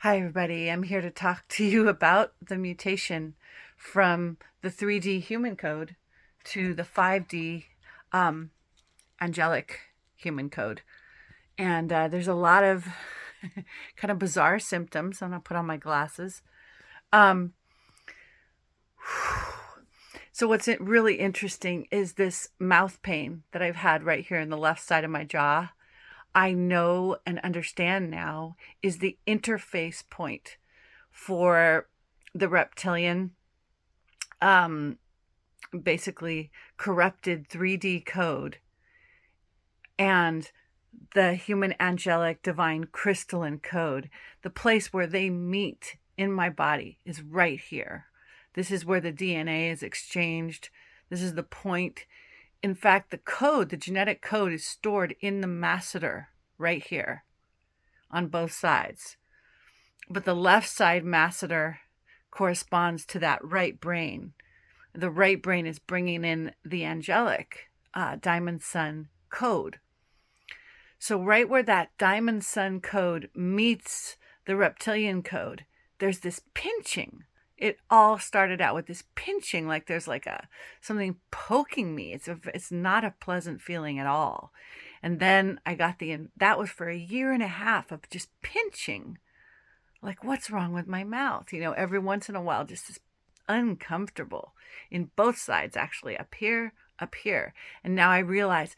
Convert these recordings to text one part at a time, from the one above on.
Hi, everybody. I'm here to talk to you about the mutation from the 3D human code to the 5D um, angelic human code. And there's a lot of kind of bizarre symptoms. I'm going to put on my glasses. Um, so, what's really interesting is this mouth pain that I've had right here in the left side of my jaw. I know and understand now is the interface point for the reptilian, um, basically corrupted 3D code and the human angelic divine crystalline code. The place where they meet in my body is right here. This is where the DNA is exchanged. This is the point. In fact, the code, the genetic code, is stored in the masseter right here on both sides. But the left side masseter corresponds to that right brain. The right brain is bringing in the angelic diamond sun code. So right where that diamond sun code meets the reptilian code, there's this pinching. It all started out with this pinching, like there's like something poking me. It's not a pleasant feeling at all. And then I got that was for a year and a half of just pinching. Like, what's wrong with my mouth? Every once in a while, just this uncomfortable in both sides, actually, up here, up here. And now I realize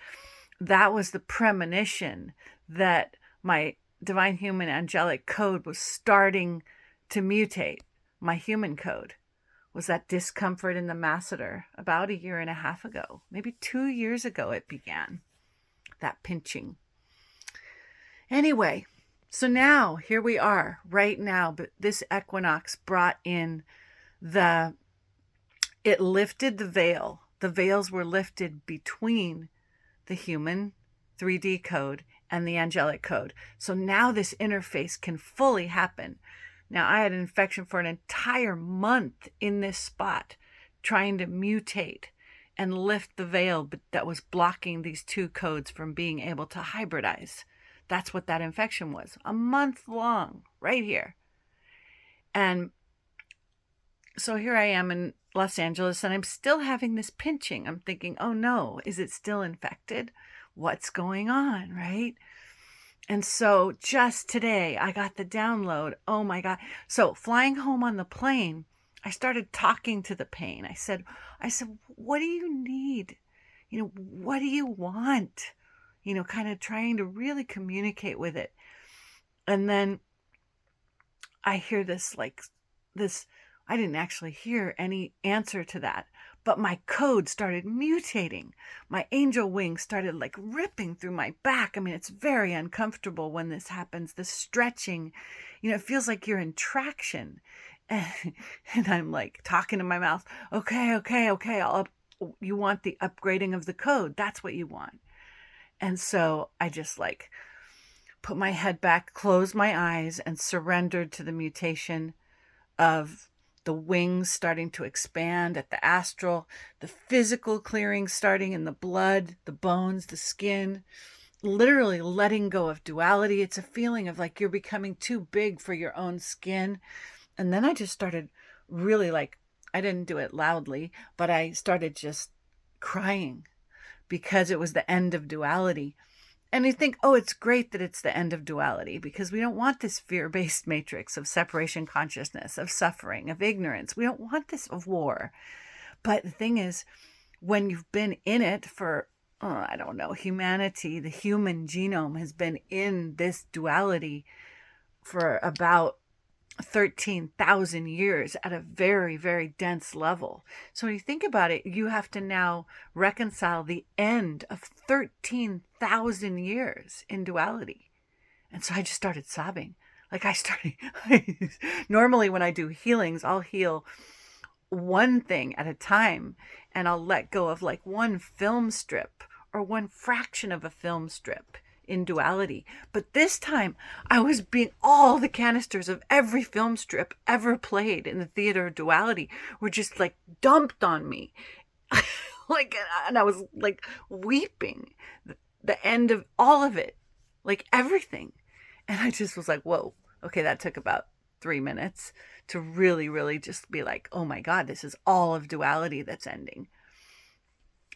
that was the premonition that my divine human angelic code was starting to mutate. My human code was that discomfort in the masseter about a year and a half ago. Maybe 2 years ago it began, that pinching. Anyway, so now here we are right now, but this equinox brought in it lifted the veil. The veils were lifted between the human 3D code and the angelic code. So now this interface can fully happen. Now, I had an infection for an entire month in this spot, trying to mutate and lift the veil that was blocking these two codes from being able to hybridize. That's what that infection was. A month long, right here. And so here I am in Los Angeles, and I'm still having this pinching. I'm thinking, oh no, is it still infected? What's going on, right? And so just today, I got the download. Oh my God. So flying home on the plane, I started talking to the pain. I said, what do you need? What do you want? Kind of trying to really communicate with it. And then I hear this, I didn't actually hear any answer to that, but my code started mutating. My angel wings started ripping through my back. I mean, it's very uncomfortable when this happens. The stretching, it feels like you're in traction. And I'm talking to my mouth. Okay. You want the upgrading of the code. That's what you want. And so I just put my head back, closed my eyes, and surrendered to the mutation of the wings starting to expand at the astral, the physical clearing starting in the blood, the bones, the skin, literally letting go of duality. It's a feeling of you're becoming too big for your own skin. And then I just started really I didn't do it loudly, but I started just crying because it was the end of duality. And you think, oh, it's great that it's the end of duality because we don't want this fear-based matrix of separation consciousness, of suffering, of ignorance. We don't want this of war. But the thing is, when you've been in it for, I don't know, humanity, the human genome has been in this duality for about 13,000 years at a very, very dense level. So when you think about it, you have to now reconcile the end of 13,000 years in duality. And so I just started sobbing. Normally when I do healings, I'll heal one thing at a time and I'll let go of one film strip or one fraction of a film strip in duality. But this time I was being all the canisters of every film strip ever played in the theater of duality were just dumped on me. And I was weeping the end of all of it, everything. And I just was whoa, okay, that took about 3 minutes to really, really just be like, oh my God, this is all of duality that's ending.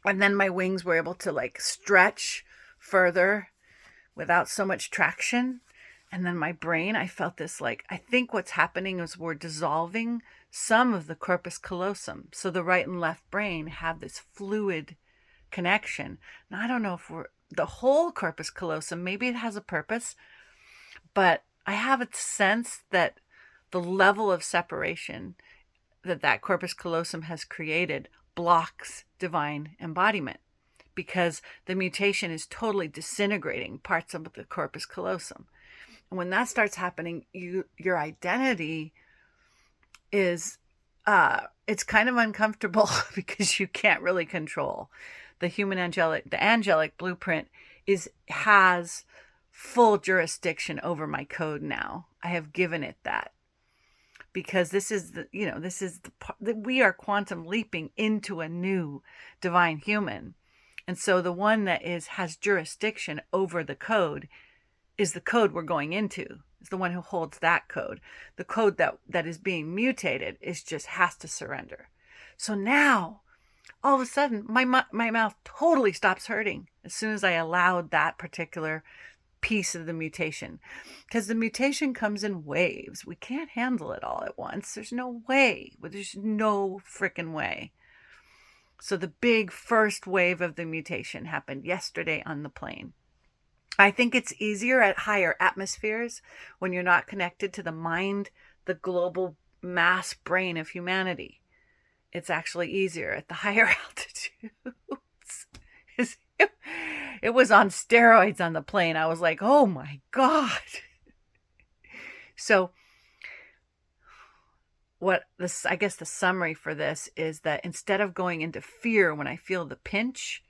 And then my wings were able to like stretch further without so much traction. And then my brain, I felt this like, I think what's happening is we're dissolving some of the corpus callosum. So the right and left brain have this fluid connection. Now, I don't know if we're the whole corpus callosum, maybe it has a purpose, but I have a sense that the level of separation that corpus callosum has created blocks divine embodiment, because the mutation is totally disintegrating parts of the corpus callosum. And when that starts happening, your identity is it's kind of uncomfortable because you can't really control. The angelic blueprint has full jurisdiction over my code now. I have given it that, because this is we are quantum leaping into a new divine human. And so the one that has jurisdiction over the code is the code we're going into. It's the one who holds that code. The code that is being mutated has to surrender. So now, all of a sudden, my mouth totally stops hurting as soon as I allowed that particular piece of the mutation. Because the mutation comes in waves. We can't handle it all at once. There's no way. There's no freaking way. So the big first wave of the mutation happened yesterday on the plane. I think it's easier at higher atmospheres when you're not connected to the mind, the global mass brain of humanity. It's actually easier at the higher altitudes. It was on steroids on the plane. I was like, oh my God. So I guess the summary for this is that instead of going into fear when I feel the pinch,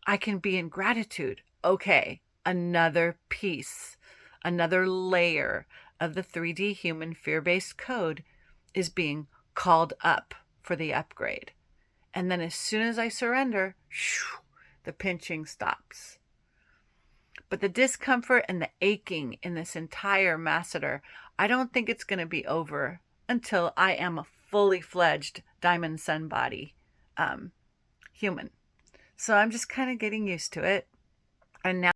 I can be in gratitude. Okay, another piece, another layer of the 3D human fear-based code is being called up for the upgrade. And then as soon as I surrender, the pinching stops. But the discomfort and the aching in this entire masseter, I don't think it's going to be over until I am a fully fledged diamond sun body human. So I'm just kind of getting used to it. And now